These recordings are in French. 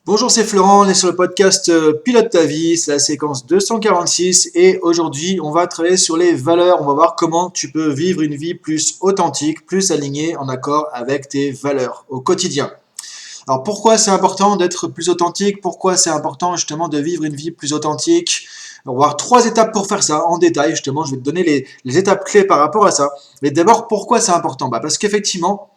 Bonjour, c'est Florent, on est sur le podcast Pilote ta vie, c'est la séquence 246 et aujourd'hui on va travailler sur les valeurs, on va voir comment tu peux vivre une vie plus authentique, plus alignée en accord avec tes valeurs au quotidien. Alors pourquoi c'est important d'être plus authentique, pourquoi c'est important justement de vivre une vie plus authentique? On va voir trois étapes pour faire ça en détail, justement je vais te donner les étapes clés par rapport à ça. Mais d'abord pourquoi c'est important? Parce qu'effectivement,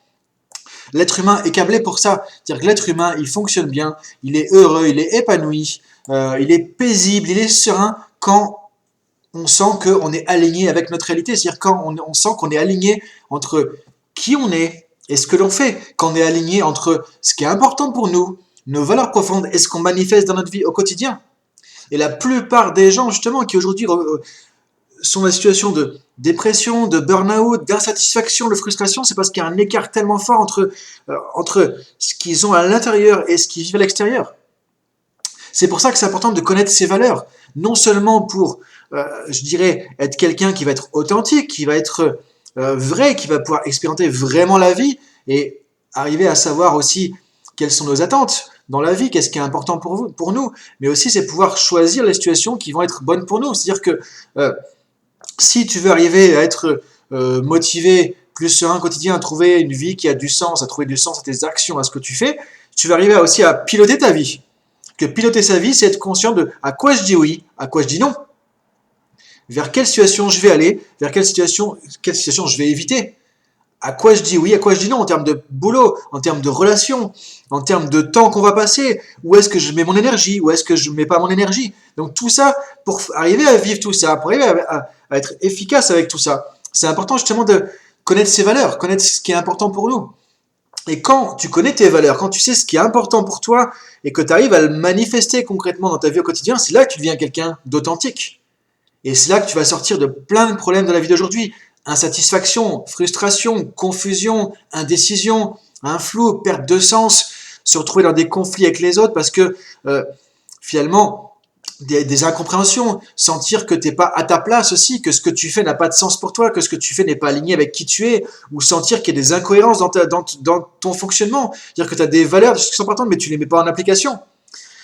l'être humain est câblé pour ça. C'est-à-dire que l'être humain, il fonctionne bien, il est heureux, il est épanoui, il est paisible, il est serein quand on sent qu'on est aligné avec notre réalité. C'est-à-dire quand on sent qu'on est aligné entre qui on est et ce que l'on fait. Quand on est aligné entre ce qui est important pour nous, nos valeurs profondes et ce qu'on manifeste dans notre vie au quotidien. Et la plupart des gens, justement, qui aujourd'hui sont dans des situations de dépression, de burn-out, d'insatisfaction, de frustration, c'est parce qu'il y a un écart tellement fort entre ce qu'ils ont à l'intérieur et ce qu'ils vivent à l'extérieur. C'est pour ça que c'est important de connaître ses valeurs, non seulement pour, je dirais, être quelqu'un qui va être authentique, qui va être vrai, qui va pouvoir expérimenter vraiment la vie et arriver à savoir aussi quelles sont nos attentes dans la vie, qu'est-ce qui est important pour nous, mais aussi c'est pouvoir choisir les situations qui vont être bonnes pour nous. C'est-à-dire que si tu veux arriver à être motivé, plus serein quotidien, à trouver une vie qui a du sens, à trouver du sens à tes actions, à ce que tu fais, tu vas arriver aussi à piloter ta vie. Que piloter sa vie, c'est être conscient de à quoi je dis oui, à quoi je dis non, vers quelle situation je vais aller, vers quelle situation je vais éviter, à quoi je dis oui, à quoi je dis non, en termes de boulot, en termes de relations, en termes de temps qu'on va passer, où est-ce que je mets mon énergie, où est-ce que je ne mets pas mon énergie. Donc tout ça, pour arriver à vivre tout ça, pour arriver à être efficace avec tout ça, c'est important justement de connaître ses valeurs, connaître ce qui est important pour nous. Et quand tu connais tes valeurs, quand tu sais ce qui est important pour toi et que tu arrives à le manifester concrètement dans ta vie au quotidien, c'est là que tu deviens quelqu'un d'authentique. Et c'est là que tu vas sortir de plein de problèmes de la vie d'aujourd'hui. Insatisfaction, frustration, confusion, indécision, un flou, perte de sens, se retrouver dans des conflits avec les autres parce que finalement, des incompréhensions, sentir que tu n'es pas à ta place aussi, que ce que tu fais n'a pas de sens pour toi, que ce que tu fais n'est pas aligné avec qui tu es, ou sentir qu'il y a des incohérences dans ton fonctionnement. C'est-à-dire que tu as des valeurs, des choses qui sont importantes, mais tu ne les mets pas en application.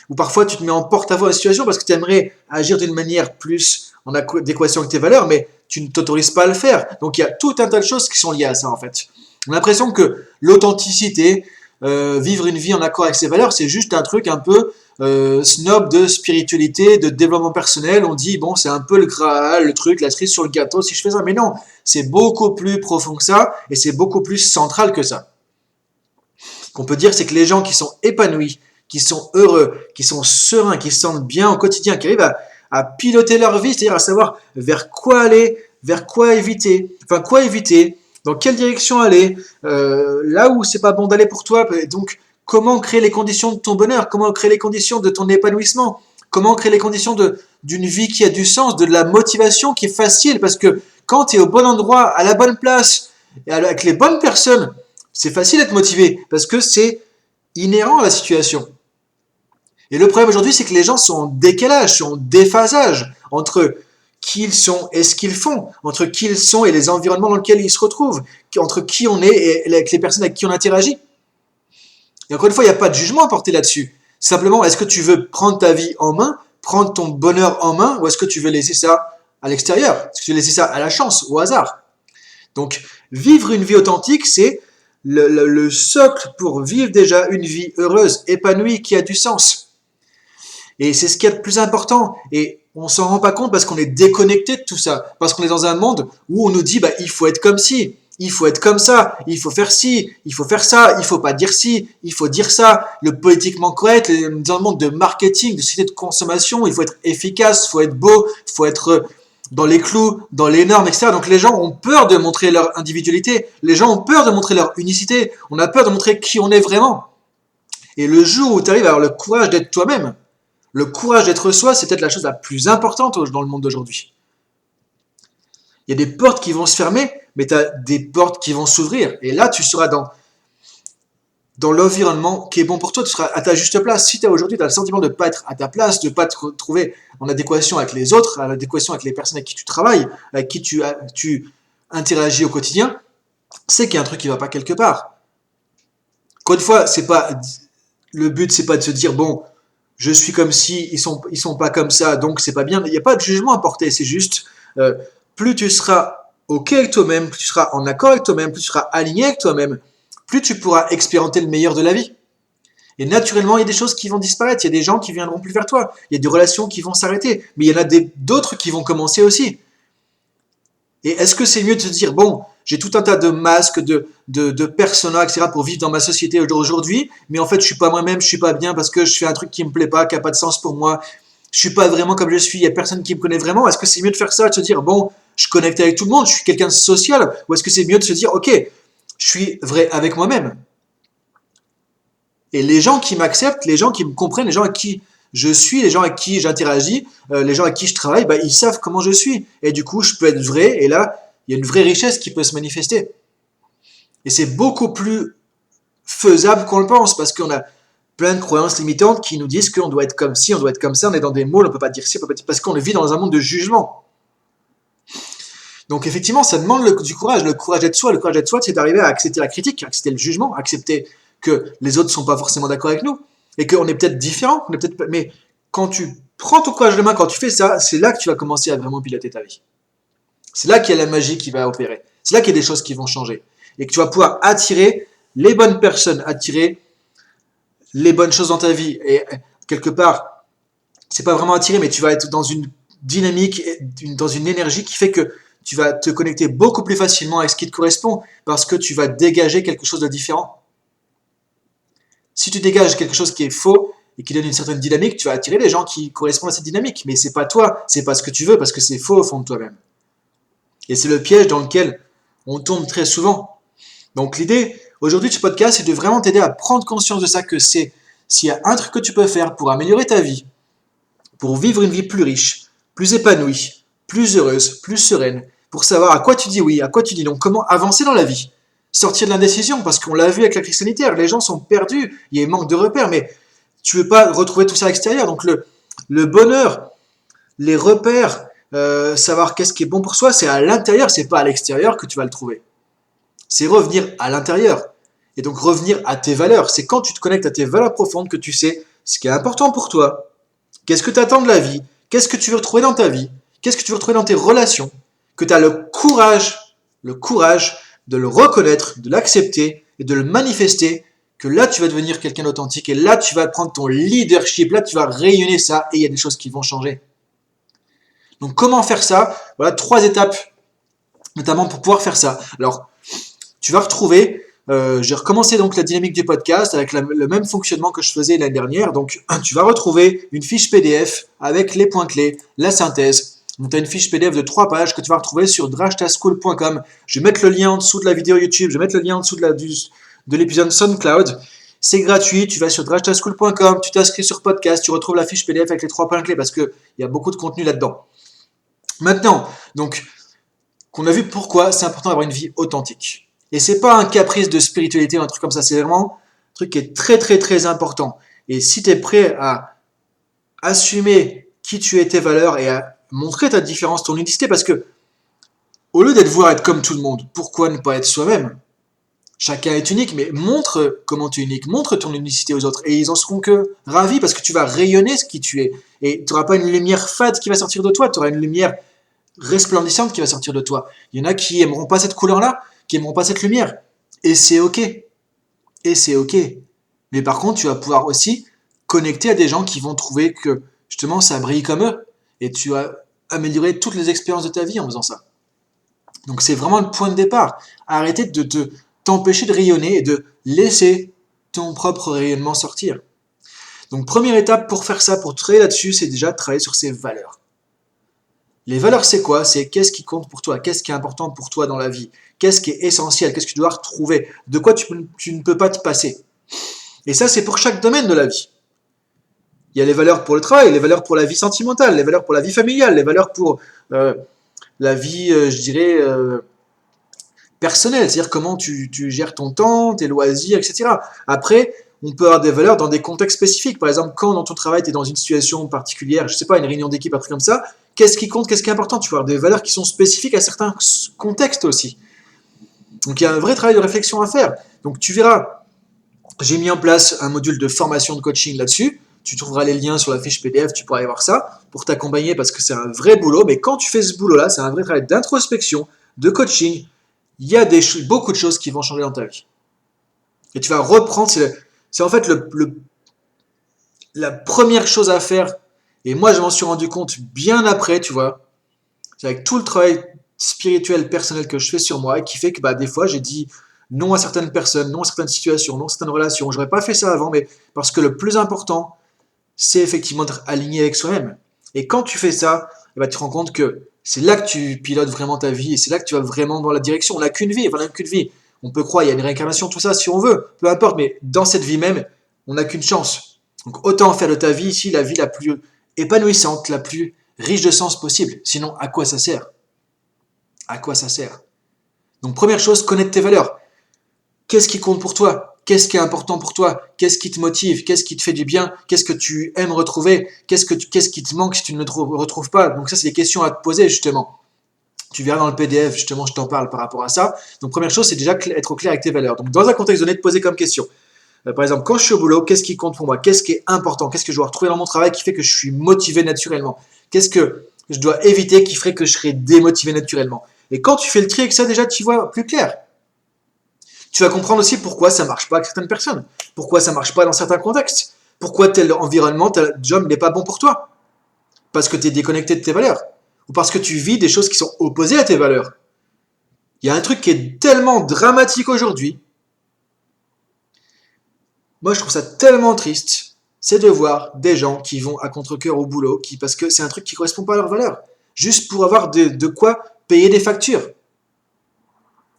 Ou parfois tu te mets en porte-à-faux à la situation parce que tu aimerais agir d'une manière plus en adéquation avec tes valeurs, mais tu ne t'autorises pas à le faire. Donc il y a tout un tas de choses qui sont liées à ça en fait. On a l'impression que l'authenticité, vivre une vie en accord avec ses valeurs, c'est juste un truc un peu snob de spiritualité, de développement personnel. On dit, bon, c'est un peu le Graal, le truc, la cerise sur le gâteau si je fais ça. Mais non, c'est beaucoup plus profond que ça et c'est beaucoup plus central que ça. Ce qu'on peut dire, c'est que les gens qui sont épanouis, qui sont heureux, qui sont sereins, qui se sentent bien au quotidien, qui arrivent à piloter leur vie, c'est-à-dire à savoir vers quoi aller, vers quoi éviter, dans quelle direction aller, là où c'est pas bon d'aller pour toi. Donc, comment créer les conditions de ton bonheur, comment créer les conditions de ton épanouissement, comment créer les conditions d'une vie qui a du sens, de la motivation qui est facile, parce que quand tu es au bon endroit, à la bonne place, et avec les bonnes personnes, c'est facile d'être motivé, parce que c'est inhérent à la situation. Et le problème aujourd'hui, c'est que les gens sont en décalage, sont en déphasage entre qui ils sont et ce qu'ils font, entre qui ils sont et les environnements dans lesquels ils se retrouvent, entre qui on est et avec les personnes avec qui on interagit. Et encore une fois, il n'y a pas de jugement à porter là-dessus. Simplement, est-ce que tu veux prendre ta vie en main, prendre ton bonheur en main, ou est-ce que tu veux laisser ça à l'extérieur? Est-ce que tu veux laisser ça à la chance, au hasard? Donc, vivre une vie authentique, c'est le socle pour vivre déjà une vie heureuse, épanouie, qui a du sens. Et c'est ce qu'il y a de plus important. Et on s'en rend pas compte parce qu'on est déconnecté de tout ça. Parce qu'on est dans un monde où on nous dit, il faut être comme ci, il faut être comme ça, il faut faire ci, il faut faire ça, il faut pas dire ci, il faut dire ça. Le politiquement correct, dans un monde de marketing, de société de consommation, il faut être efficace, il faut être beau, il faut être dans les clous, dans les normes, etc. Donc les gens ont peur de montrer leur individualité, les gens ont peur de montrer leur unicité, on a peur de montrer qui on est vraiment. Et le jour où tu arrives à avoir le courage d'être toi-même, le courage d'être soi, c'est peut-être la chose la plus importante dans le monde d'aujourd'hui. Il y a des portes qui vont se fermer, mais tu as des portes qui vont s'ouvrir. Et là, tu seras dans l'environnement qui est bon pour toi, tu seras à ta juste place. Si aujourd'hui tu as le sentiment de ne pas être à ta place, de ne pas te retrouver en adéquation avec les autres, en adéquation avec les personnes avec qui tu travailles, avec qui tu interagis au quotidien, c'est qu'il y a un truc qui ne va pas quelque part. Encore une fois, c'est pas le but, c'est pas de se dire, bon, je suis comme si, ils sont pas comme ça, donc c'est pas bien. Il n'y a pas de jugement à porter, c'est juste, euh, plus tu seras OK avec toi-même, plus tu seras en accord avec toi-même, plus tu seras aligné avec toi-même, plus tu pourras expérimenter le meilleur de la vie. Et naturellement, il y a des choses qui vont disparaître, il y a des gens qui viendront plus vers toi, il y a des relations qui vont s'arrêter, mais il y en a d'autres qui vont commencer aussi. Et est-ce que c'est mieux de se dire, bon, j'ai tout un tas de masques, de personas, etc. pour vivre dans ma société aujourd'hui, mais en fait, je suis pas moi-même, je suis pas bien parce que je fais un truc qui me plaît pas, qui a pas de sens pour moi, je suis pas vraiment comme je suis, il y a personne qui me connaît vraiment. Est-ce que c'est mieux de faire ça, de se dire, bon, je connecte avec tout le monde, je suis quelqu'un de social, ou est-ce que c'est mieux de se dire, ok, je suis vrai avec moi-même. Et les gens qui m'acceptent, les gens qui me comprennent, les gens avec qui je suis, les gens avec qui j'interagis, les gens avec qui je travaille, bah, ils savent comment je suis. Et du coup, je peux être vrai, et là, il y a une vraie richesse qui peut se manifester. Et c'est beaucoup plus faisable qu'on le pense, parce qu'on a plein de croyances limitantes qui nous disent qu'on doit être comme ci, on doit être comme ça, on est dans des mots, on ne peut pas dire ci, on peut pas dire, parce qu'on vit dans un monde de jugement. Donc effectivement, ça demande du courage, le courage d'être soi. Le courage d'être soi, c'est d'arriver à accepter la critique, à accepter le jugement, à accepter que les autres ne sont pas forcément d'accord avec nous, et qu'on est peut-être différent, mais quand tu prends ton courage de main, quand tu fais ça, c'est là que tu vas commencer à vraiment piloter ta vie. C'est là qu'il y a la magie qui va opérer. C'est là qu'il y a des choses qui vont changer. Et que tu vas pouvoir attirer les bonnes personnes, attirer les bonnes choses dans ta vie. Et quelque part, c'est pas vraiment attirer, mais tu vas être dans une dynamique, dans une énergie qui fait que tu vas te connecter beaucoup plus facilement avec ce qui te correspond parce que tu vas dégager quelque chose de différent. Si tu dégages quelque chose qui est faux et qui donne une certaine dynamique, tu vas attirer les gens qui correspondent à cette dynamique. Mais c'est pas toi, c'est pas ce que tu veux parce que c'est faux au fond de toi-même. Et c'est le piège dans lequel on tombe très souvent. Donc l'idée aujourd'hui de ce podcast, c'est de vraiment t'aider à prendre conscience de ça, que c'est s'il y a un truc que tu peux faire pour améliorer ta vie, pour vivre une vie plus riche, plus épanouie, plus heureuse, plus sereine, pour savoir à quoi tu dis oui, à quoi tu dis non, comment avancer dans la vie, sortir de l'indécision, parce qu'on l'a vu avec la crise sanitaire, les gens sont perdus, il y a un manque de repères, mais tu ne veux pas retrouver tout ça à l'extérieur. Donc le bonheur, les repères, savoir qu'est-ce qui est bon pour soi, c'est à l'intérieur, c'est pas à l'extérieur que tu vas le trouver. C'est revenir à l'intérieur. Et donc revenir à tes valeurs. C'est quand tu te connectes à tes valeurs profondes que tu sais ce qui est important pour toi. Qu'est-ce que tu attends de la vie? Qu'est-ce que tu veux retrouver dans ta vie? Qu'est-ce que tu veux retrouver dans tes relations? Que tu as le courage de le reconnaître, de l'accepter et de le manifester, que là tu vas devenir quelqu'un d'authentique et là tu vas prendre ton leadership, là tu vas rayonner ça et il y a des choses qui vont changer. Donc comment faire ça? Voilà 3 étapes notamment pour pouvoir faire ça. Alors, tu vas retrouver, j'ai recommencé donc la dynamique du podcast avec le même fonctionnement que je faisais l'année dernière. Donc, tu vas retrouver une fiche PDF avec les points clés, la synthèse. Donc, tu as une fiche PDF de 3 pages que tu vas retrouver sur drashtaschool.com. Je vais mettre le lien en dessous de la vidéo YouTube, je vais mettre le lien en dessous de l'épisode SoundCloud. C'est gratuit, tu vas sur drashtaschool.com, tu t'inscris sur podcast, tu retrouves la fiche PDF avec les 3 points clés parce qu'il y a beaucoup de contenu là-dedans. Maintenant, donc, qu'on a vu pourquoi c'est important d'avoir une vie authentique. Et c'est pas un caprice de spiritualité ou un truc comme ça, c'est vraiment un truc qui est très très très important. Et si tu es prêt à assumer qui tu es, tes valeurs et à montrer ta différence, ton unicité, parce que au lieu d'être vouloir être comme tout le monde, pourquoi ne pas être soi-même? Chacun est unique, mais montre comment tu es unique, montre ton unicité aux autres et ils en seront que ravis parce que tu vas rayonner ce qui tu es. Et tu n'auras pas une lumière fade qui va sortir de toi, tu auras une lumière resplendissante qui va sortir de toi. Il y en a qui aimeront pas cette couleur-là, qui aimeront pas cette lumière. Et c'est ok. Et c'est ok. Mais par contre, tu vas pouvoir aussi connecter à des gens qui vont trouver que justement ça brille comme eux. Et tu vas améliorer toutes les expériences de ta vie en faisant ça. Donc c'est vraiment le point de départ. Arrêtez de t'empêcher de rayonner et de laisser ton propre rayonnement sortir. Donc première étape pour faire ça, pour travailler là-dessus, c'est déjà de travailler sur ses valeurs. Les valeurs, c'est quoi? C'est qu'est-ce qui compte pour toi? Qu'est-ce qui est important pour toi dans la vie? Qu'est-ce qui est essentiel? Qu'est-ce que tu dois retrouver? De quoi tu ne peux pas te passer? Et ça, c'est pour chaque domaine de la vie. Il y a les valeurs pour le travail, les valeurs pour la vie sentimentale, les valeurs pour la vie familiale, les valeurs pour la vie, je dirais, personnelle. C'est-à-dire comment tu gères ton temps, tes loisirs, etc. Après, on peut avoir des valeurs dans des contextes spécifiques. Par exemple, quand dans ton travail, tu es dans une situation particulière, je ne sais pas, une réunion d'équipe, un truc comme ça, qu'est-ce qui compte, qu'est-ce qui est important? Tu peux avoir des valeurs qui sont spécifiques à certains contextes aussi. Donc il y a un vrai travail de réflexion à faire. Donc tu verras, J'ai mis en place un module de formation de coaching là-dessus. Tu trouveras les liens sur la fiche PDF, tu pourras aller voir ça pour t'accompagner parce que c'est un vrai boulot. Mais quand tu fais ce boulot-là, c'est un vrai travail d'introspection, de coaching. Il y a beaucoup de choses qui vont changer dans ta vie. Et tu vas reprendre, c'est en fait la première chose à faire. Et moi, je m'en suis rendu compte bien après, tu vois. C'est avec tout le travail spirituel, personnel que je fais sur moi et qui fait que des fois, j'ai dit non à certaines personnes, non à certaines situations, non à certaines relations. J'aurais pas fait ça avant, mais parce que le plus important, c'est effectivement d'être aligné avec soi-même. Et quand tu fais ça, tu te rends compte que c'est là que tu pilotes vraiment ta vie et c'est là que tu vas vraiment dans la direction. On n'a qu'une vie, enfin, on n'a qu'une vie. On peut croire, il y a une réincarnation, tout ça, si on veut, peu importe, mais dans cette vie même, on n'a qu'une chance. Donc autant faire de ta vie ici la vie la plus épanouissante, la plus riche de sens possible. Sinon, à quoi ça sert? À quoi ça sert? Donc première chose, connaître tes valeurs. Qu'est-ce qui compte pour toi? Qu'est-ce qui est important pour toi? Qu'est-ce qui te motive? Qu'est-ce qui te fait du bien? Qu'est-ce que tu aimes retrouver? Qu'est-ce qui te manque si tu ne le retrouves pas? Donc ça, c'est des questions à te poser justement. Tu verras dans le PDF, justement, je t'en parle par rapport à ça. Donc première chose, c'est déjà être au clair avec tes valeurs. Donc dans un contexte donné, te poser comme question. Par exemple, quand je suis au boulot, qu'est-ce qui compte pour moi? Qu'est-ce qui est important? Qu'est-ce que je dois retrouver dans mon travail qui fait que je suis motivé naturellement? Qu'est-ce que je dois éviter qui ferait que je serais démotivé naturellement? Et quand tu fais le tri avec ça, déjà, tu vois plus clair. Tu vas comprendre aussi pourquoi ça marche pas avec certaines personnes, pourquoi ça marche pas dans certains contextes, pourquoi tel environnement, tel job n'est pas bon pour toi, parce que tu es déconnecté de tes valeurs, ou parce que tu vis des choses qui sont opposées à tes valeurs. Il y a un truc qui est tellement dramatique aujourd'hui, moi je trouve ça tellement triste, c'est de voir des gens qui vont à contre-cœur au boulot, parce que c'est un truc qui correspond pas à leurs valeurs, juste pour avoir de quoi payer des factures.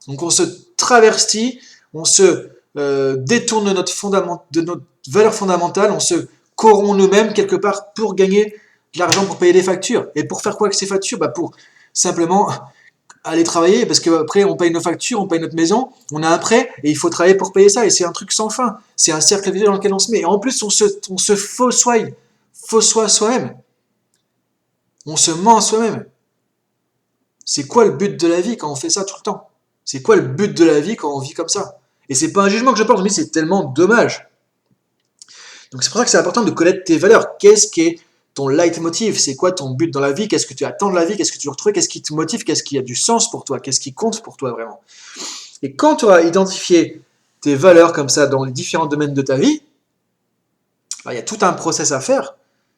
Donc on se travestit, on se détourne de notre valeur fondamentale, on se corrompt nous-mêmes quelque part pour gagner de l'argent pour payer des factures. Et pour faire quoi avec ces factures? Pour simplement aller travailler, parce qu'après on paye nos factures, on paye notre maison, on a un prêt, et il faut travailler pour payer ça, et c'est un truc sans fin. C'est un cercle vicieux dans lequel on se met. Et en plus, on se faussoie soi-même. On se ment à soi-même. C'est quoi le but de la vie quand on fait ça tout le temps? C'est quoi le but de la vie quand on vit comme ça? Et c'est pas un jugement que je porte, mais c'est tellement dommage. Donc c'est pour ça que c'est important de connaître tes valeurs. Qu'est-ce qui est ton leitmotiv? C'est quoi ton but dans la vie? Qu'est-ce que tu attends de la vie? Qu'est-ce que tu veux retrouver? Qu'est-ce qui te motive? Qu'est-ce qui a du sens pour toi? Qu'est-ce qui compte pour toi vraiment? Et quand tu auras identifié tes valeurs comme ça dans les différents domaines de ta vie, il y a tout un process à faire,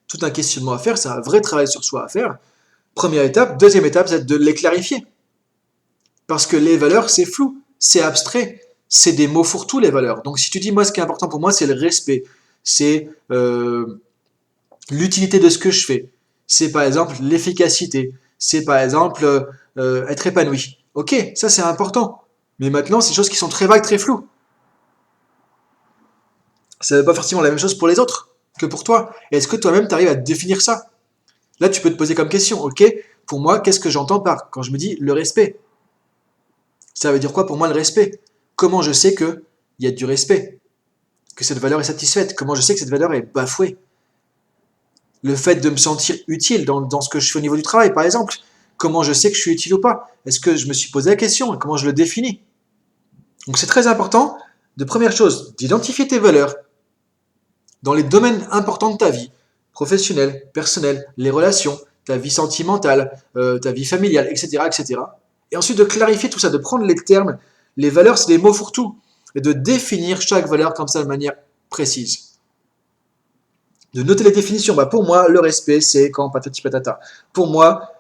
tout un questionnement à faire, c'est un vrai travail sur soi à faire. Première étape. Deuxième étape, c'est de les clarifier. Parce que les valeurs, c'est flou, c'est abstrait, c'est des mots fourre-tout, les valeurs. Donc si tu dis, moi, ce qui est important pour moi, c'est le respect, c'est l'utilité de ce que je fais, c'est par exemple l'efficacité, c'est par exemple être épanoui. Ok, ça c'est important. Mais maintenant, c'est des choses qui sont très vagues, très floues. Ça ne veut pas forcément la même chose pour les autres que pour toi. Et est-ce que toi-même, tu arrives à définir ça? Là, tu peux te poser comme question, ok, pour moi, qu'est-ce que j'entends par quand je me dis le respect? Ça veut dire quoi pour moi le respect? Comment je sais qu'il y a du respect? Que cette valeur est satisfaite? Comment je sais que cette valeur est bafouée? Le fait de me sentir utile dans ce que je fais au niveau du travail, par exemple. Comment je sais que je suis utile ou pas? Est-ce que je me suis posé la question? Comment je le définis? Donc c'est très important, de première chose, d'identifier tes valeurs dans les domaines importants de ta vie, professionnelle, personnelle, les relations, ta vie sentimentale, ta vie familiale, etc., etc. Et ensuite de clarifier tout ça, de prendre les termes, les valeurs, c'est des mots fourre-tout, et de définir chaque valeur comme ça de manière précise. De noter les définitions. Pour moi, le respect, c'est quand patati patata. Pour moi,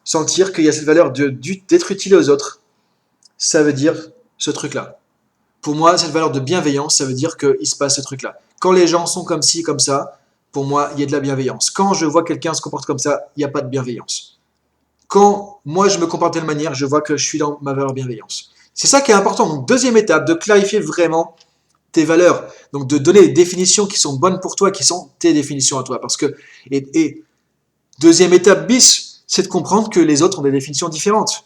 sentir qu'il y a cette valeur d'être utile aux autres, ça veut dire ce truc-là. Pour moi, cette valeur de bienveillance, ça veut dire qu'il se passe ce truc-là. Quand les gens sont comme ci, comme ça, pour moi, il y a de la bienveillance. Quand je vois quelqu'un se comporte comme ça, il n'y a pas de bienveillance. Quand moi, je me comporte de telle manière, je vois que je suis dans ma valeur bienveillance. C'est ça qui est important. Donc, deuxième étape, de clarifier vraiment tes valeurs. Donc, de donner des définitions qui sont bonnes pour toi, qui sont tes définitions à toi. Parce que, et deuxième étape bis, c'est de comprendre que les autres ont des définitions différentes.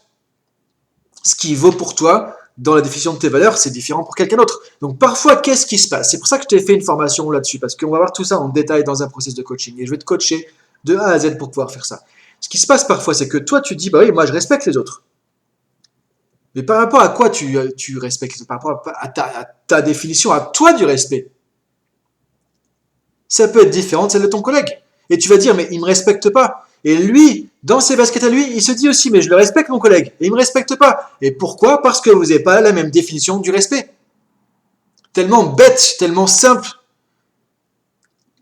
Ce qui vaut pour toi, dans la définition de tes valeurs, c'est différent pour quelqu'un d'autre. Donc parfois, qu'est-ce qui se passe? C'est pour ça que je t'ai fait une formation là-dessus, parce qu'on va voir tout ça en détail dans un processus de coaching. Et je vais te coacher de A à Z pour pouvoir faire ça. Ce qui se passe parfois, c'est que toi, tu dis, bah oui, moi, je respecte les autres. Mais par rapport à quoi tu respectes les autres? Par rapport à ta définition, à toi du respect. Ça peut être différent de celle de ton collègue. Et tu vas dire, mais il me respecte pas. Et lui, dans ses baskets à lui, il se dit aussi, mais je le respecte mon collègue, et il me respecte pas. Et pourquoi? Parce que vous n'avez pas la même définition du respect. Tellement bête, tellement simple.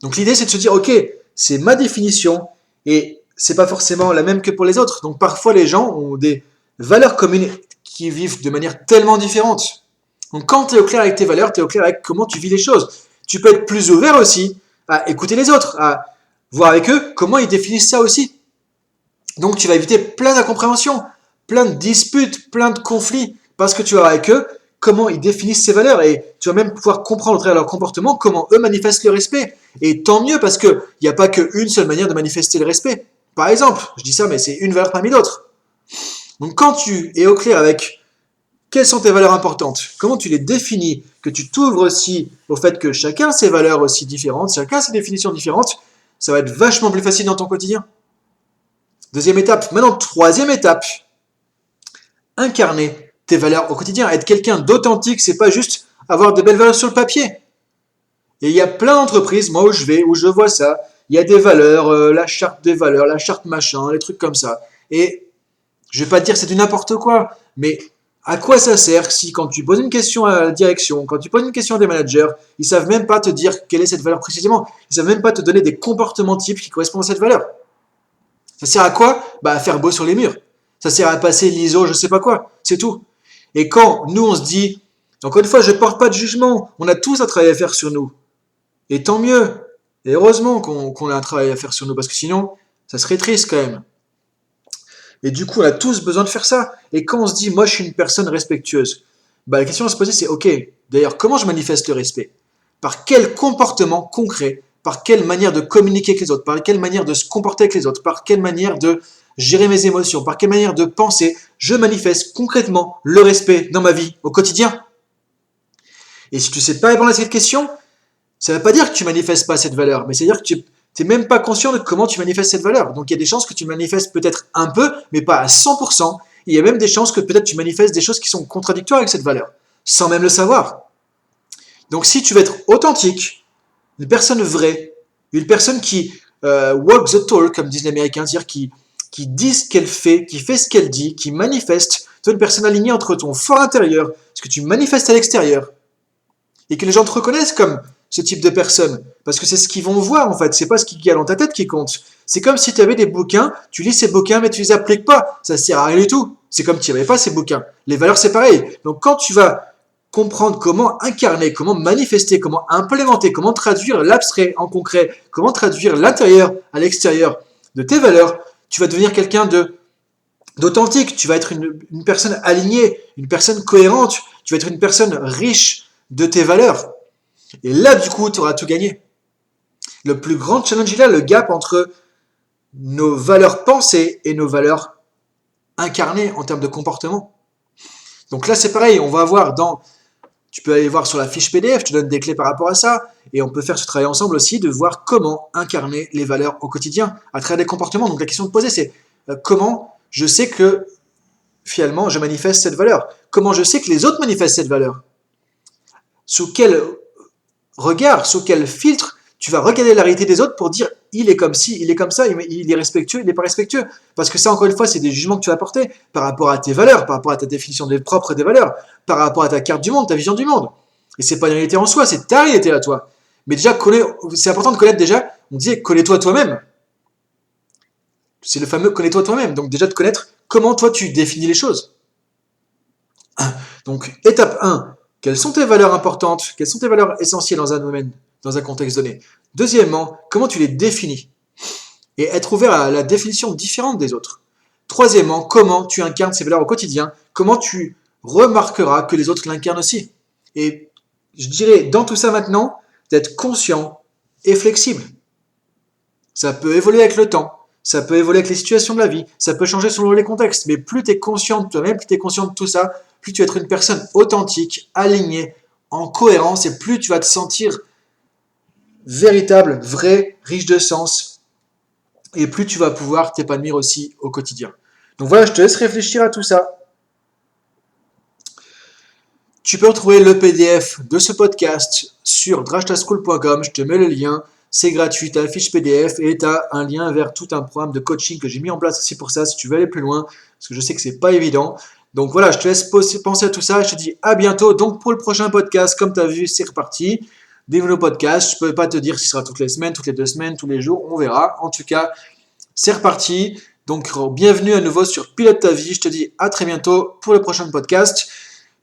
Donc l'idée, c'est de se dire, ok, c'est ma définition, et c'est pas forcément la même que pour les autres. Donc parfois, les gens ont des valeurs communes qui vivent de manière tellement différente. Donc quand tu es au clair avec tes valeurs, tu es au clair avec comment tu vis les choses. Tu peux être plus ouvert aussi à écouter les autres, à voir avec eux comment ils définissent ça aussi. Donc tu vas éviter plein d'incompréhensions, plein de disputes, plein de conflits, parce que tu vas voir avec eux comment ils définissent ces valeurs, et tu vas même pouvoir comprendre au travers de leur comportement comment eux manifestent le respect. Et tant mieux, parce qu'il n'y a pas qu'une seule manière de manifester le respect. Par exemple, je dis ça, mais c'est une valeur parmi d'autres. Donc quand tu es au clair avec quelles sont tes valeurs importantes, comment tu les définis, que tu t'ouvres aussi au fait que chacun a ses valeurs aussi différentes, chacun a ses définitions différentes, ça va être vachement plus facile dans ton quotidien. Deuxième étape. Maintenant, troisième étape, incarner tes valeurs au quotidien. Être quelqu'un d'authentique, c'est pas juste avoir de belles valeurs sur le papier. Et il y a plein d'entreprises, moi où je vais, où je vois ça, il y a des valeurs, la charte des valeurs, la charte machin, les trucs comme ça. Et je vais pas te dire c'est du n'importe quoi, mais à quoi ça sert si quand tu poses une question à la direction, quand tu poses une question à des managers, ils savent même pas te dire quelle est cette valeur précisément. Ils savent même pas te donner des comportements types qui correspondent à cette valeur. Ça sert à quoi? Bah à faire beau sur les murs. Ça sert à passer l'ISO, je sais pas quoi. C'est tout. Et quand nous on se dit, encore une fois, je porte pas de jugement. On a tous un travail à faire sur nous. Et tant mieux. Et heureusement qu'on a un travail à faire sur nous, parce que sinon, ça serait triste quand même. Et du coup, on a tous besoin de faire ça. Et quand on se dit, moi, je suis une personne respectueuse, bah, la question à se poser, c'est, ok, d'ailleurs, comment je manifeste le respect? Par quel comportement concret? Par quelle manière de communiquer avec les autres? Par quelle manière de se comporter avec les autres? Par quelle manière de gérer mes émotions? Par quelle manière de penser? Je manifeste concrètement le respect dans ma vie au quotidien. Et si tu ne sais pas répondre à cette question, ça ne veut pas dire que tu manifestes pas cette valeur, mais c'est dire que tu n'es même pas conscient de comment tu manifestes cette valeur. Donc il y a des chances que tu manifestes peut-être un peu, mais pas à 100%. Il y a même des chances que peut-être tu manifestes des choses qui sont contradictoires avec cette valeur, sans même le savoir. Donc si tu veux être authentique, une personne vraie, une personne qui walk the talk, comme disent les Américains, c'est-à-dire qui dit ce qu'elle fait, qui fait ce qu'elle dit, qui manifeste, tu es une personne alignée entre ton fort intérieur, ce que tu manifestes à l'extérieur, et que les gens te reconnaissent comme ce type de personne. Parce que c'est ce qu'ils vont voir, en fait. C'est pas ce qu'il y a dans ta tête qui compte. C'est comme si tu avais des bouquins, tu lis ces bouquins, mais tu les appliques pas. Ça sert à rien du tout. C'est comme si tu n'avais pas ces bouquins. Les valeurs, c'est pareil. Donc, quand tu vas comprendre comment incarner, comment manifester, comment implémenter, comment traduire l'abstrait en concret, comment traduire l'intérieur à l'extérieur de tes valeurs, tu vas devenir quelqu'un d'authentique. Tu vas être une personne alignée, une personne cohérente. Tu vas être une personne riche de tes valeurs. Et là, du coup, tu auras tout gagné. Le plus grand challenge est là, le gap entre nos valeurs pensées et nos valeurs incarnées en termes de comportement. Donc là, c'est pareil, on va avoir tu peux aller voir sur la fiche PDF, je te donne des clés par rapport à ça, et on peut faire ce travail ensemble aussi de voir comment incarner les valeurs au quotidien à travers des comportements. Donc la question de poser, c'est comment je sais que finalement je manifeste cette valeur? Comment je sais que les autres manifestent cette valeur? Sous quel regard, sous quel filtre tu vas regarder la réalité des autres pour dire il est comme ci, il est comme ça, il est respectueux, il n'est pas respectueux. Parce que ça, encore une fois, c'est des jugements que tu vas apporter par rapport à tes valeurs, par rapport à ta définition des propres des valeurs, par rapport à ta carte du monde, ta vision du monde. Et c'est pas une réalité en soi, c'est ta réalité à toi. Mais déjà, c'est important de connaître déjà, on disait connais-toi toi-même. C'est le fameux connais-toi toi-même. Donc déjà de connaître comment toi tu définis les choses. Donc étape 1, quelles sont tes valeurs importantes? Quelles sont tes valeurs essentielles dans un domaine, dans un contexte donné? Deuxièmement, comment tu les définis? Et être ouvert à la définition différente des autres. Troisièmement, comment tu incarnes ces valeurs au quotidien? Comment tu remarqueras que les autres l'incarnent aussi? Et je dirais, dans tout ça maintenant, d'être conscient et flexible. Ça peut évoluer avec le temps. Ça peut évoluer avec les situations de la vie. Ça peut changer selon les contextes. Mais plus tu es conscient de toi-même, plus tu es conscient de tout ça, plus tu vas être une personne authentique, alignée, en cohérence, et plus tu vas te sentir véritable, vrai, riche de sens, et plus tu vas pouvoir t'épanouir aussi au quotidien. Donc voilà, je te laisse réfléchir à tout ça. Tu peux retrouver le PDF de ce podcast sur drashtaschool.com. Je te mets le lien. C'est gratuit, tu as la fiche PDF et tu as un lien vers tout un programme de coaching que j'ai mis en place aussi pour ça, si tu veux aller plus loin, parce que je sais que c'est pas évident. Donc voilà, je te laisse penser à tout ça et je te dis à bientôt. Donc pour le prochain podcast, comme tu as vu, c'est reparti. Des nouveaux podcasts, je ne peux pas te dire si ce sera toutes les semaines, toutes les 2 semaines, tous les jours, on verra. En tout cas, c'est reparti. Donc bienvenue à nouveau sur Pilote ta vie. Je te dis à très bientôt pour le prochain podcast.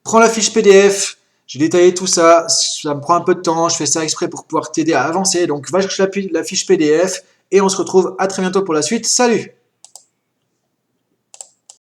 Prends la fiche PDF. J'ai détaillé tout ça, ça me prend un peu de temps, je fais ça exprès pour pouvoir t'aider à avancer. Donc va chercher la fiche PDF et on se retrouve à très bientôt pour la suite. Salut!